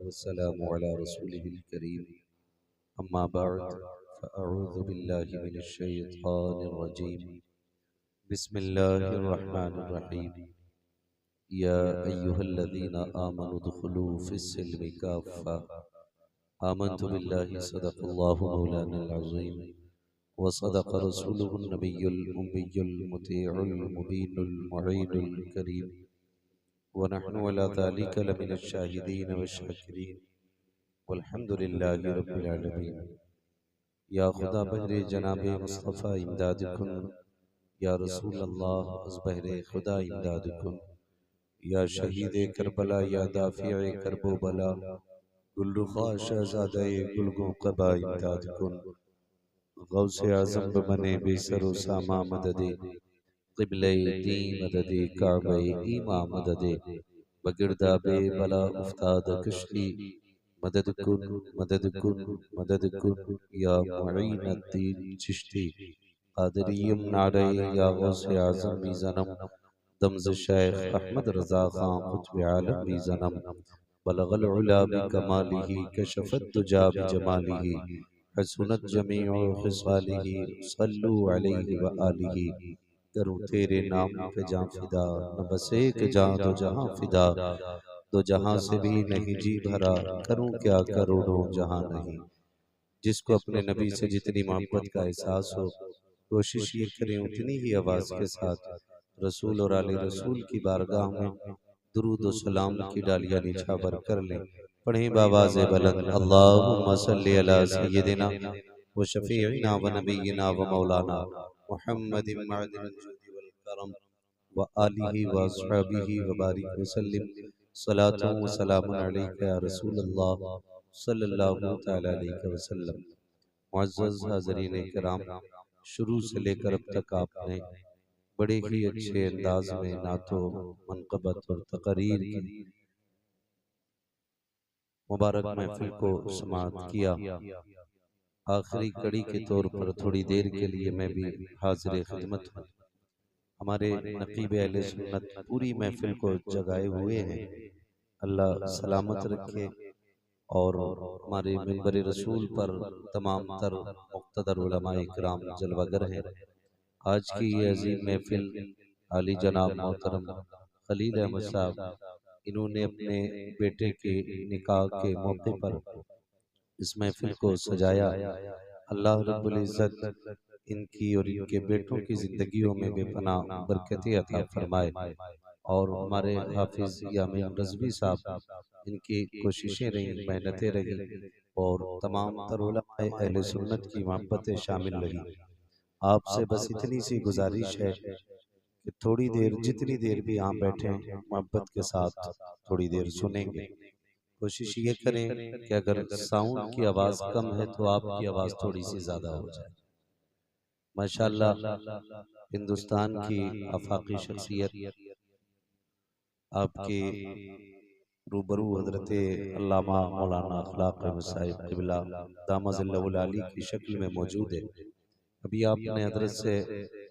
वस्सलामु अला रसूलिहिल करीम अम्मा बअद फ़अऊज़ु बिल्लाहि मिनश शैतानिर रजीम बिस्मिल्लाहिर रहमानिर रहीम या अय्युहल्लज़ीना आमनु दुख़ुलू फ़िस्सिल्मि काफ़्फ़ा आमन्तु बिल्लाहि सदक़ल्लाहु मौलानल अज़ीम व सदक़ रसूलुहुन नबियुल उम्मियुल मुतीउल मुबीनुल मुईनुल करीम व नहनु अला ज़ालिका लमिनश शाहिदीन व शाकिरीन वल्हम्दुलिल्लाहि रब्बिल आलमीन। या खुदा बहरे जनाबे मुस्तफ़ा इमदाद कुन, या रसूल अल्लाह अज़ बहरे खुदा इमदाद कुन, या शहीद करबला, या दाफ़िए करबो बला, गुलरुख़ा शहज़ादा गुलगो क़बा इमदाद कुन। गौसे आज़म बने बेसरो सामा मददे, क़िबले दी मददे, काबे ईमा मददे, बगिरदाबे बला उफ्ताद कश्ती मदद कुन मदद कुन मदद कुन, या मुईनुद्दीन चिश्ती क़ादिरिय्यम नारे, या गौसे आज़म भी ज़नम दमज़ शेख अहमद रज़ा ख़ां क़ुत्ब आलम भी ज़नम बलगल उला बिकमालिही कशफ़त दुजा बिजमालिही हसनत जमीउ ख़िसालिही सल्लु अलैहि व आलिही। करूँ तेरे नाम पे जां फिदा, न बस एक जां दो जहां फिदा, दो जहां से भी नहीं जी भरा, करूँ क्या करोड़ों जहां नहीं। जिसको अपने नबी से जितनी मोहब्बत का एहसास हो, कोशिश ये करें उतनी ही आवाज़ के साथ रसूल और आले रसूल की बारगाह में दुरूद व सलाम की डालियाँ निछावर कर लें। पढ़ें बावाज़ बुलंद अल्लाहुम्मा सल्लि अला सय्यिदिना व शफ़ीइना व नबीना व मौलाना मुहम्मदिन मअदिनिल जुदी वल करम व आलिहि व अस्हाबिहि व बारिक व सल्लिम सलातु व सलामुन अलैका या रसूल अल्लाह सल्लल्लाहु तआला अलैहि वसल्लम। मुअज़्ज़ज़ हाज़रीन किराम, शुरू से लेकर अब तक आपने बड़े ही अच्छे अंदाज में नातो मनक़बत और तक़रीर की मुबारक महफिल को समाअत किया। आखिरी कड़ी के तौर पर थोड़ी देर के लिए मैं भी हाज़िर खिदमत हूँ। हमारे नक़ीब अहले सुन्नत पूरी महफिल को जगाए हुए हैं, अल्लाह सलामत रखे और हमारे मिंबर रसूल पर तमाम तर मुक़्तदर उलमाए इकराम जलवागर हैं। आज की ये अजीम महफिल आली जनाब मोहतरम खलील अहमद साहब, इन्होंने अपने बेटे के निकाह के मौके पर इस महफिल को सजाया। अल्लाह रब्बुल इज़्ज़त इनकी और इनके बेटों की ज़िंदगियों में बेपनाह बरकतें अता फरमाए और हमारे हाफिज़ यामीन रज़वी साहब, इनकी कोशिशें रहीं, मेहनतें रहीं और तमाम तर उलमाए अहले सुन्नत की मोहब्बतें शामिल रहीं। आपसे बस इतनी सी गुजारिश है कि थोड़ी देर, जितनी देर भी यहाँ बैठे मोहब्बत के साथ थोड़ी देर सुनेंगे। कोशिश ये करें कि अगर साउंड की आवाज़ कम है तो आपकी आवाज़ थोड़ी सी ज़्यादा हो जाए। माशाअल्लाह, हिंदुस्तान की आफाकी शख्सियत आपके रूबरू हज़रत अल्लामा मौलाना अखलाक अहमद साहिब क़िबला दामज़िल्लहुल आली की शक्ल में मौजूद है। अभी आपने हज़रत से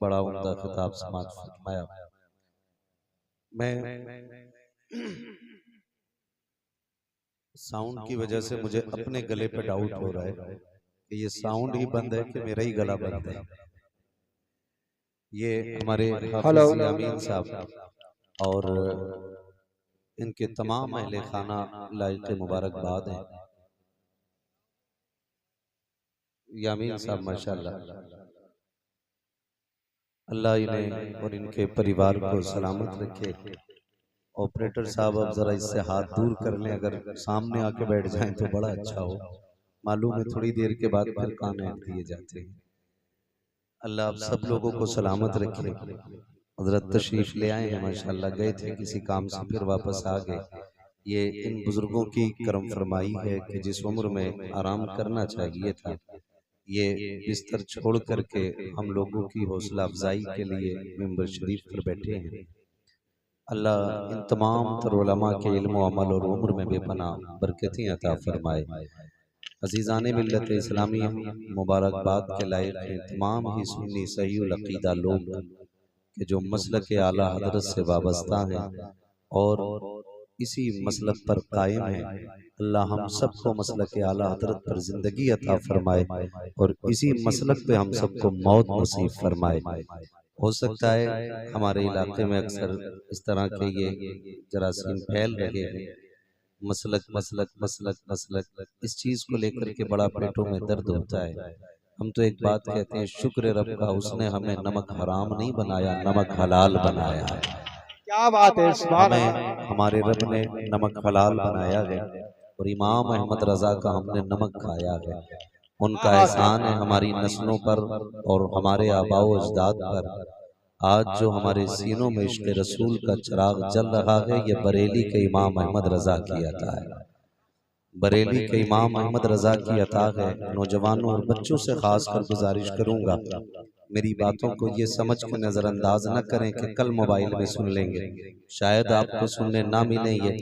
बड़ा उम्दा खिताब समाअत फरमाया। मैं साउंड की वजह से मुझे अपने गले पे डाउट हो रहा है कि ये साउंड ही बंद है कि मेरा ही गला बंद है। ये हमारे हाफिज यामीन साहब और इनके तमाम अहले खाना लायक मुबारकबाद हैं। यामीन साहब माशाअल्लाह, अल्लाह इन्हें और इनके परिवार को सलामत रखे। ऑपरेटर साहब अब जरा इससे हाथ दूर कर लें, अगर सामने आके बैठ जाएं तो बड़ा अच्छा हो। मालूम है थोड़ी देर के बाद फिर कान ऐंठ दिए जाते हैं। अल्लाह आप सब लोगों को सलामत रखे। हजरत तशरीफ ले आए हैं माशाअल्लाह, गए थे किसी काम से फिर वापस आ गए। ये इन बुजुर्गों की करम फरमाई है कि जिस उम्र में आराम करना चाहिए था, ये बिस्तर छोड़ करके हम लोगों की हौसला अफजाई के लिए मिंबर शरीफ पर बैठे हैं। अल्लाह इन तमाम तर उलमा के इल्म अमल और उम्र में बेपनाह बरकतें अता फरमाए। अज़ीज़ाने मिल्लत इस्लामी मुबारकबाद के लायक हैं तमाम ही सुन्नी सही उल अक़ीदा लोग कि जो मसलक आला हज़रत से वाबस्ता हैं और इसी मसलक पर कायम हैं। अल्लाह हम सबको मसलक आला हजरत पर जिंदगी अता फरमाए और इसी मसलक पे हम सबको मौत नसीब फरमाए। हो सकता है हमारे इलाके में अक्सर इस तरह के ये जरासीम फैल रहे हैं, मसलक मसलक मसलक मसलक, इस चीज को लेकर के बड़ा पेटों में दर्द होता है। हम तो एक बात कहते हैं, शुक्र रब का, उसने हमें नमक हराम नहीं बनाया, नमक हलाल बनाया है। क्या बात है, हमें हमारे रब ने नमक हलाल बनाया है और इमाम अहमद रजा का हमने नमक खाया है। उनका एहसान है हमारी नस्लों पर और हमारे आबाओ अजदाद पर। आज जो हमारे सीनों में इश्क़ रसूल का चिराग जल रहा है, ये बरेली के इमाम अहमद रजा की अता है। बरेली के इमाम अहमद रजा की अता है। नौजवानों और बच्चों से खास कर गुजारिश करूंगा, मेरी बातों को ये समझ के नज़रअंदाज न करें कि कल मोबाइल में सुन लेंगे, शायद आपको सुनने ना मिले ये,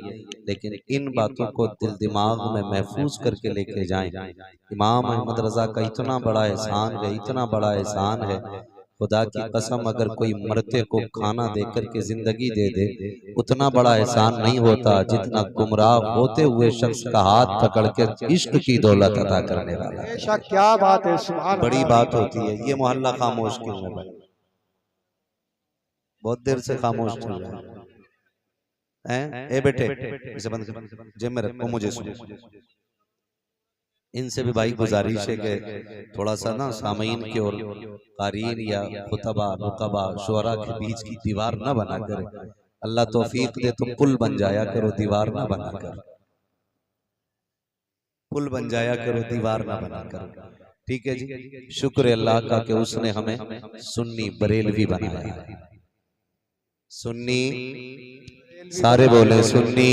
लेकिन इन बातों को दिल दिमाग में महफूज करके लेके जाएं। इमाम अहमद रजा का इतना बड़ा एहसान है, इतना बड़ा एहसान है, खुदा की कसम अगर कोई मरते को खाना देकर के जिंदगी दे दे, उतना बड़ा एहसान नहीं होता जितना गुमराह होते हुए शख्स का हाथ पकड़ के इश्क की दौलत अता करने वाला। क्या बात है, सुभान बड़ी बात होती है। ये मोहल्ला खामोश क्यों है भाई? बहुत देर से खामोश चल रहा है। ए बेटे, इसे बंद कर, जेब में रखो, मुझे सुनो। इनसे भी भाई गुजारिश है कि थोड़ा सा ना सामीन की और कारीन या खुतबा नुकबा शुअरा के बीच की दीवार ना बना कर, अल्लाह तौफीक दे तो पुल बन जाया करो, दीवार ना बना कर। पुल बन जाया करो, दीवार ना बना कर। ठीक है जी, शुक्र अल्लाह का कि उसने हमें सुन्नी बरेलवी बनाया है। सुन्नी, सारे बोले सुन्नी।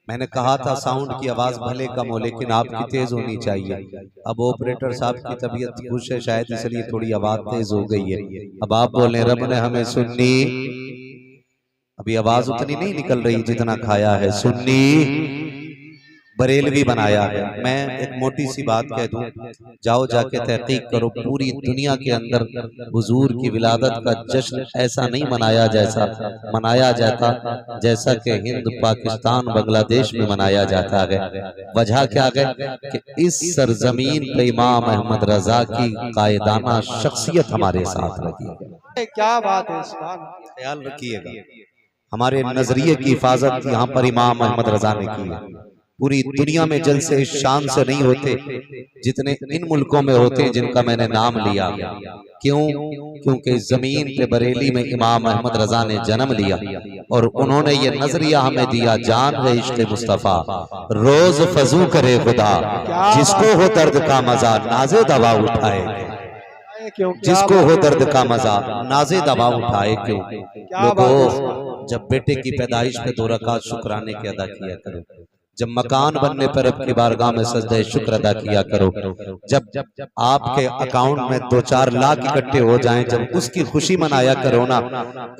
मैंने कहा था साउंड की आवाज भले कम हो लेकिन आपकी तेज होनी चाहिए। अब ऑपरेटर साहब की तबीयत खुश है शायद, इसलिए थोड़ी आवाज तेज हो गई है। अब आप बोले रब ने हमें सुन्नी, अभी आवाज उतनी नहीं निकल रही जितना खाया है, सुन्नी बरेलवी बनाया है। मैं एक मोटी सी बात कह दूं, जाओ जाके तहकीक करो, पूरी दुनिया के अंदर हुजूर की विलादत का जश्न ऐसा नहीं मनाया जाता जैसा कि हिंद पाकिस्तान बांग्लादेश में मनाया जाता है। वजह क्या है कि इस सरजमीन पे इमाम अहमद रजा की कायदाना शख्सियत हमारे साथ लगी है। क्या बात है, ख्याल रखिएगा, हमारे नजरिए की हिफाजत यहाँ पर इमाम अहमद रजा ने की है। पूरी दुनिया में जलसे इस शान से नहीं होते जितने इन मुल्कों में होते हैं जिनका मैंने नाम लिया। क्यों? क्योंकि जमीन पे बरेली में इमाम अहमद रजा ने जन्म लिया और उन्होंने ये नजरिया हमें दिया, जान है इश्क़ मुस्तफा रोज फजू करे खुदा, जिसको हो दर्द का मजा नाज़े दवा उठाए, जिसको हो दर्द का मजा नाज़े दवा उठाए। क्यों? लोगों, जब बेटे की पैदाइश पे 2 रकात शुक्राने के अदा किया करो, जब मकान बनने पर रब की बारगाह में सजदे शुक्र अदा किया करो, जब आपके अकाउंट में 2-4 लाख इकट्ठे हो जाएं, जब उसकी खुशी मनाया करो ना,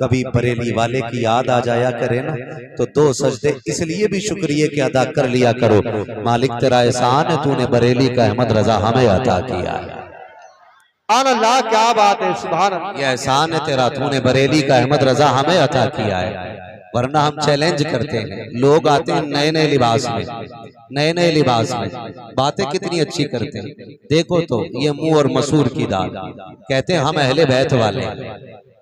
कभी बरेली वाले की याद आ जाया करे ना, तो 2 सजदे इसलिए भी शुक्रिया के अदा कर लिया करो, मालिक तेरा एहसान है, तूने बरेली का अहमद रजा हमें अता किया है। अल्लाह, क्या बात है, सुभान अल्लाह। ये एहसान है तेरा, तूने बरेली का अहमद रजा हमें अता किया है। वरना हम चैलेंज करते हैं, लोग आते हैं नए नए लिबास में, नए नए लिबास में बातें कितनी अच्छी करते हैं। देखो तो ये मुंह और मसूर की दाल, कहते हैं हम अहले बैत वाले हैं,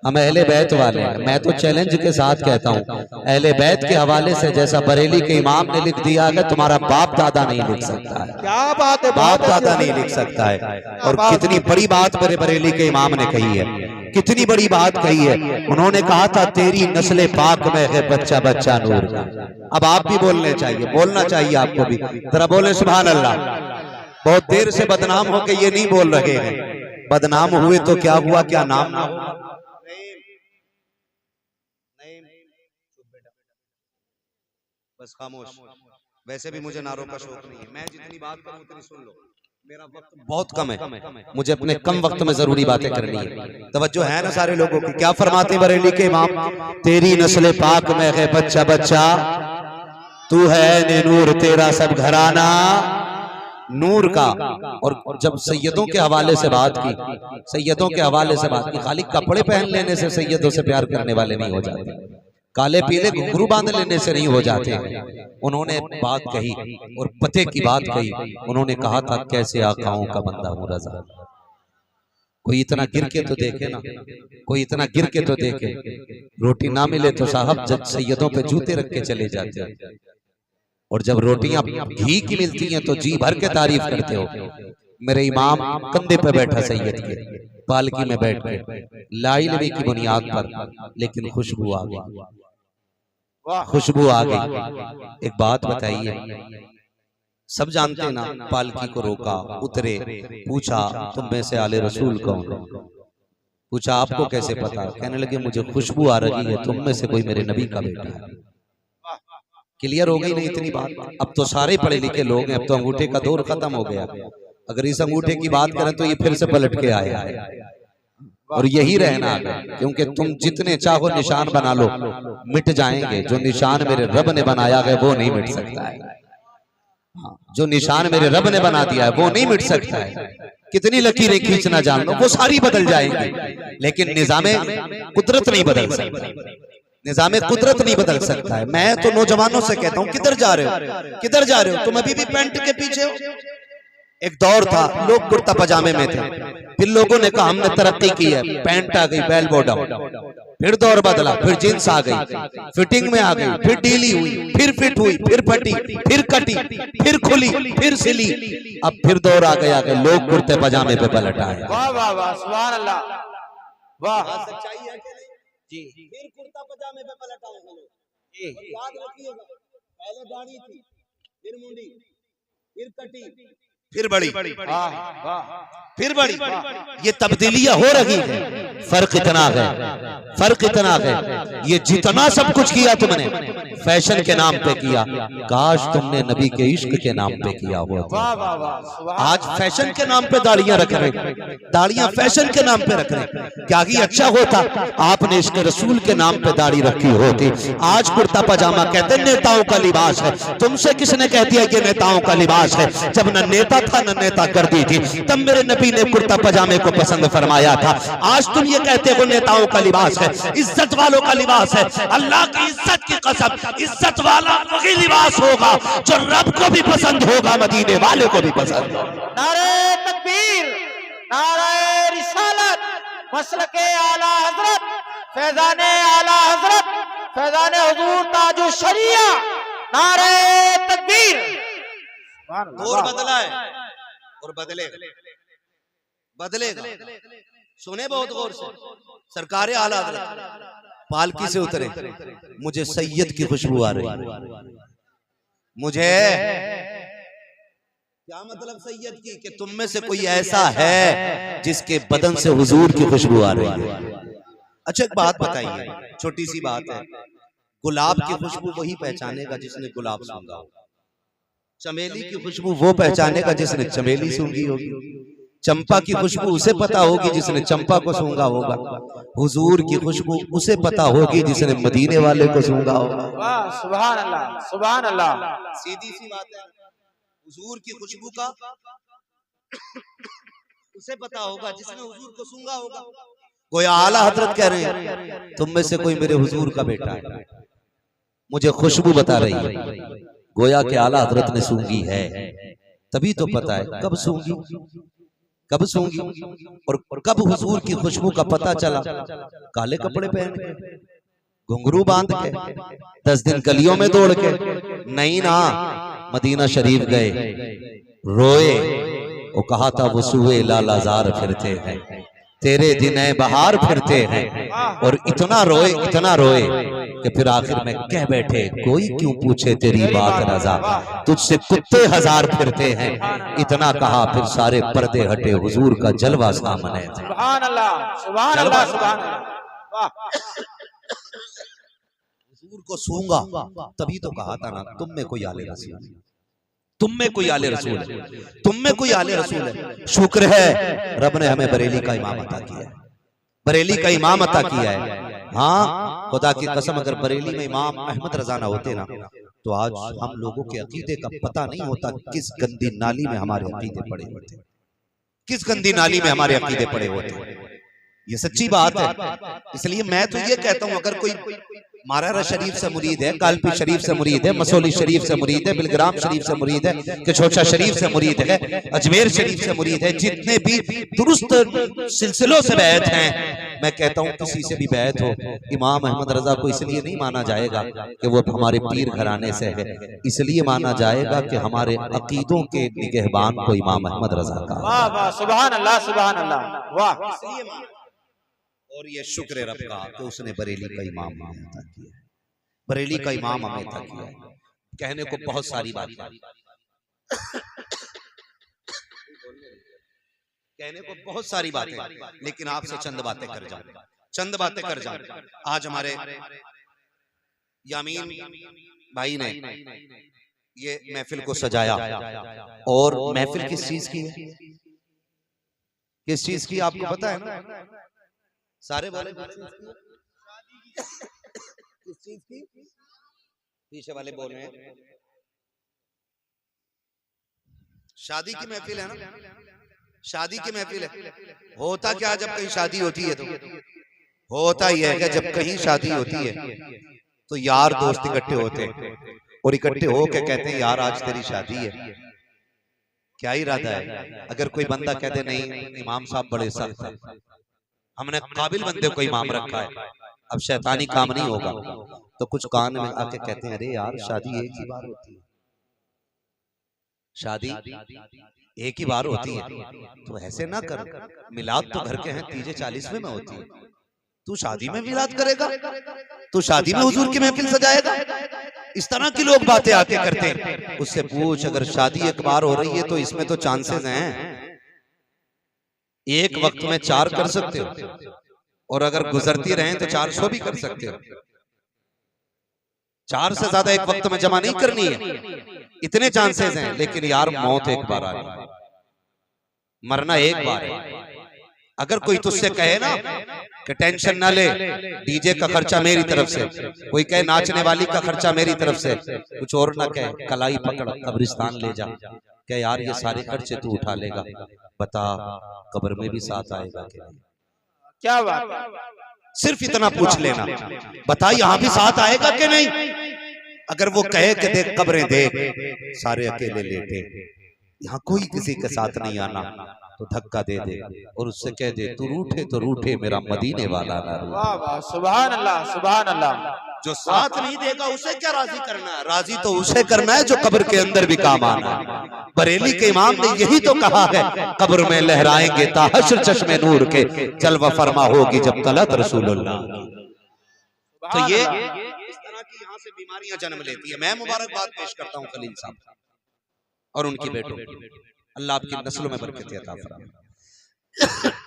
हम अहले बैत वाले हैं। मैं तो चैलेंज के साथ कहता हूँ, अहले बैत के हवाले से जैसा बरेली के इमाम ने लिख दिया है, तुम्हारा बाप दादा नहीं लिख सकता है। क्या बात है, बाप दादा नहीं लिख सकता है। और कितनी बड़ी बात बरेली के इमाम ने कही है, कितनी बड़ी बात कही है। उन्होंने कहा था तेरी नस्ले पाक में है बच्चा बच्चा नूर का। अब आप भी बोलने चाहिए, बोलना चाहिए आपको भी, जरा बोले सुभान अल्लाह। बहुत देर से बदनाम होके ये नहीं बोल रहे हैं, बदनाम हुए तो क्या हुआ, क्या नाम ना हुआ। बस खामोश। वैसे भी मुझे नारों का शौक नहीं है, मैं जितनी बात करूं उतनी सुन लो, मेरा वक्त बहुत कम है, मुझे अपने कम वक्त में जरूरी बातें करनी है। तवज्जो है ना सारे लोगों की? क्या फरमाते बरेली के इमाम, तेरी नस्ल पाक में है बच्चा बच्चा, तू है नूर तेरा सब घराना नूर का। और जब सैयदों के हवाले से बात की, सैयदों के हवाले से बात की, खाली कपड़े पहन लेने से सैयदों से प्यार करने वाले नहीं हो जाते। काले पीले घुंघरू बांध लेने से नहीं हो जाते। उन्होंने बात कही और पते की बात कही। उन्होंने कहा था कैसे आकाओं का बंदा हूं रजा। कोई इतना गिर के तो देखे ना, कोई इतना गिर के तो देखे। रोटी ना मिले तो साहब जज सैयदों पे जूते रख के चले जाते हैं, और जब रोटियां घी की मिलती हैं तो जी भर के तारीफ करते हो। मेरे इमाम कंधे पे बैठा सैयद के, पालकी में बैठ के, ला इल्मी की बुनियाद पर, लेकिन खुशबू आ गई, खुशबू आ गई। एक बात बताइए, सब जानते हैं ना, पालकी को रोका, उतरे, पूछा तुम में से आले रसूल कौन? पूछा आपको कैसे पता? कहने लगे मुझे खुशबू आ रही है, तुम में से कोई मेरे नबी का बेटा है। क्लियर हो गई नहीं इतनी बात? अब तो सारे पढ़े लिखे लोग हैं, अब तो अंगूठे का दौर खत्म हो गया। अगर इस अंगूठे की बात करें तो ये फिर से पलट के आया है, और यही रहना है, क्योंकि तुम जितने चाहो निशान बना लो मिट जाएंगे। जो निशान मेरे रब ने बनाया है वो नहीं मिट सकता है। जो निशान मेरे रब ने बना दिया है वो नहीं मिट सकता है। कितनी लकीरें खींचना जान लो वो सारी बदल जाएंगी, लेकिन निजामे कुदरत नहीं बदल सकता। निजामे कुदरत नहीं बदल सकता है। मैं तो नौजवानों से कहता हूँ किधर जा रहे हो, किधर जा रहे हो? तुम अभी भी पैंट के पीछे हो। एक दौर था लोग कुर्ता पजामे में थे, फिर लोगों ने कहा हमने तरक्की की है, पैंट आ गई, बेल बॉटम। फिर दौर बदला, फिर जींस आ गई, फिटिंग में आ गई, फिर ढीली हुई, फिर फिट हुई, फिर फटी, फिर कटी, फिर खुली, फिर सिली। अब फिर दौर आ गया कि लोग कुर्ते पजामे पे पलट आए। वाह वाह वाह, सुभान अल्लाह, वाह। सच्चाई है कि नहीं जी? फिर कुर्ता पजामे पे पलट आए हैं लोग। याद रखिएगा, पहले दाढ़ी थी, फिर मुंडी, फिर कटी, फिर बड़ी, फिर बड़ी। ये तब्दीलियां हो रही है। फर्क इतना है, फर्क इतना है, ये जितना सब कुछ किया तुमने फैशन के नाम पे किया, काश तुमने नबी के इश्क के नाम पे किया होता। आज फैशन के नाम पे दाढ़ियां रख रहे, दाढ़ियां फैशन के नाम पे रख रहे। क्या ही अच्छा होता आपने इश्क रसूल के नाम पे दाढ़ी रखी होती। आज कुर्ता पजामा कहते नेताओं का लिबास है। तुमसे किसने कह दिया ये नेताओं का लिबास है? जब न नेता था न नेता कर दी थी, तब मेरे नबी ने कुर्ता पजामे को पसंद फरमाया था। आज तुम ये कहते हो नेताओं का लिबास है, इज्जत वालों का लिबास है। अल्लाह की इज्जत की कसम, इज्जत वाला वही लिबास होगा जो रब को भी पसंद होगा, मदीने वाले को भी पसंद होगा। नारे तकबीर, नारे रिसालत, मसलके आला हजरत, फैजाने आला हजरत, फैजाने हुजूर ताजु शरिया, नारे तकबीर। दौर बदला है और बदलेगा, बदलेगा। सुने बहुत गौर से, सरकार आला पालकी से उतरे, मुझे सैयद की खुशबू आ रही। मुझे क्या मतलब सैयद की? कि तुम में से कोई ऐसा है जिसके बदन से हुजूर की खुशबू आ रही है। अच्छा एक बात बताइए, छोटी सी बात है, गुलाब की खुशबू वही पहचानेगा जिसने गुलाब सूंघा। चमेली की खुशबू वो पहचानेगा जिसने चमेली सूंघी होगी। चंपा की खुशबू उसे पता होगी जिसने चंपा को सूंघा होगा। हुजूर की खुशबू उसे पता होगी जिसने मदीने वाले को सूंघा होगा। वाह, सुभान अल्लाह, सुभान अल्लाह। सीधी सी बात है, हुजूर की खुशबू का उसे पता होगा जिसने हुजूर को सूंघा होगा। गोया आला हजरत कह रहे हैं तुम में से कोई मेरे हुजूर का बेटा है, मुझे खुशबू बता रही है। गोया के आला हजरत ने सूंघी है, तभी तो पता है कब सूंघी, कब सूंघी और कब हुजूर की खुशबू का पता चला। काले कपड़े पहन के, घुंघरू बांध के, 10 दिन गलियों में दौड़ के नहीं ना, मदीना शरीफ गए, रोए, वो कहा था वसूए लालाजार फिरते हैं, तेरे दिन बहार फिरते हैं। और इतना रोए कि फिर आखिर में कह बैठे कोई क्यों पूछे तेरी बात रजा, तुझसे कुत्ते हजार फिरते हैं। इतना कहा फिर सारे पर्दे हटे, हुजूर का जलवा सामने। सुभान अल्लाह, सुभान अल्लाह, सुभान अल्लाह। हुजूर को सूंगा तभी तो कहा था ना तुम में कोई आले रसूल है, तुम में कोई आले रसूल है, तुम में कोई आले रसूल है। शुक्र है रब ने हमें बरेली का इमाम अता किया है, बरेली का इमाम अता किया है। हाँ खुदा की कसम, अगर बरेली में इमाम अहमद रजा ना होते ना तो आज हम लोगों के अकीदे का पता नहीं होता किस गंदी नाली में हमारे अकीदे पड़े होते, किस गंदी नाली में हमारे अकीदे पड़े होते। ये सच्ची बात है। इसलिए मैं तो ये कहता हूं अगर कोई मारारा शरीफ से मुरीद है, कालपी शरीफ से मुरीद है, मसोली शरीफ से मुरीद है, बिलग्राम शरीफ से मुरीद है, कछोचा शरीफ से मुरीद है, अजमेर शरीफ से मुरीद है। जितने भी दुरुस्त सिलसिलों से बैत हैं, मैं कहता हूँ किसी से भी बैत हो, इमाम अहमद रजा को इसलिए नहीं माना जाएगा कि वो हमारे पीर घराने से है, इसलिए माना जाएगा कि हमारे अकीदों के निगहबान को इमाम अहमद रजा का। वाह वाह, सुभान अल्लाह, सुभान अल्लाह, वाह। और ये शुक्र रब का कि उसने बरेली का इमाम हमें अता किया है, बरेली का इमाम हमें अता किया है। कहने को बहुत सारी बात कहने को बहुत सारी बातें, लेकिन आपसे चंद बातें कर जाऊं। आज हमारे यामीन भाई ने ये महफिल को सजाया, और महफिल किस चीज की है, किस चीज की आपको पता है ना? सारे बोले किस चीज की? पीछे वाले बोल रहे हैं शादी की महफिल है ना, शादी की महफिल है। होता क्या जब कहीं शादी होती है, तो होता ही है कि जब कहीं शादी होती है तो यार दोस्त इकट्ठे होते हैं, और इकट्ठे होके कहते हैं यार आज तेरी शादी है, क्या इरादा है? अगर कोई बंदा कहते नहीं इमाम साहब बड़े सख्त हैं, हमने काबिल बंदे को इमाम रखा है, अब शैतानी काम नहीं होगा, तो कुछ कान में आके कहते हैं अरे यार शादी एक ही बार होती है, शादी एक ही बार होती है, तो ऐसे ना कर, मिलाद तो घर के हैं 30-40वें में होती है, तू शादी में मिलाद करेगा, तू शादी में हुजूर की महफिल सजाएगा? इस तरह की लोग बातें आके करते हैं। उससे पूछ, अगर शादी एक बार हो रही है तो इसमें तो चांसेस हैं, एक वक्त में 4 कर सकते हो, और अगर गुजरती रहे तो 400 भी कर सकते हो। 4 से ज्यादा एक वक्त में जमा नहीं करनी है, इतने चांसेस हैं। लेकिन यार मौत एक बार आ रही है, मरना एक बार है। अगर कोई तुझसे कहे ना कि टेंशन ना ले, डीजे का खर्चा मेरी तरफ से, कोई कहे नाचने वाली का खर्चा मेरी तरफ से, कुछ और ना कहे, कलाई पकड़ कब्रिस्तान ले जा, कहे यार ये सारे खर्चे तू उठा लेगा, बता कब्र में भी साथ आएगा कि नहीं? क्या बात, सिर्फ इतना पूछ लेना, बता यहाँ भी साथ आएगा कि नहीं? अगर वो कहे कि देख कब्रें देख सारे अकेले लेटे, यहाँ कोई किसी के साथ नहीं आना, तो धक्का दे दे और उससे कह दे तू रूठे तो रूठे, मेरा मदीने वाला ना रूठे। वाह वाह, सुभान अल्लाह, सुभान अल्लाह। जो साथ नहीं देगा उसे क्या राजी करना है? राजी तो उसे करना है जो कब्र के अंदर भी काम आना है। बरेली के इमाम ने यही तो कहा है, कब्र में लहराएंगे ताहशर चश्मे नूर के, जलवा फरमा होगी जब तलत रसूलुल्लाह। तो ये इस तरह की यहाँ से बीमारियां जन्म लेती है। मैं मुबारकबाद पेश करता हूँ खलील साहब और उनकी बेटों, अल्लाह आपकी नस्लों में बरकत अता फरमाए।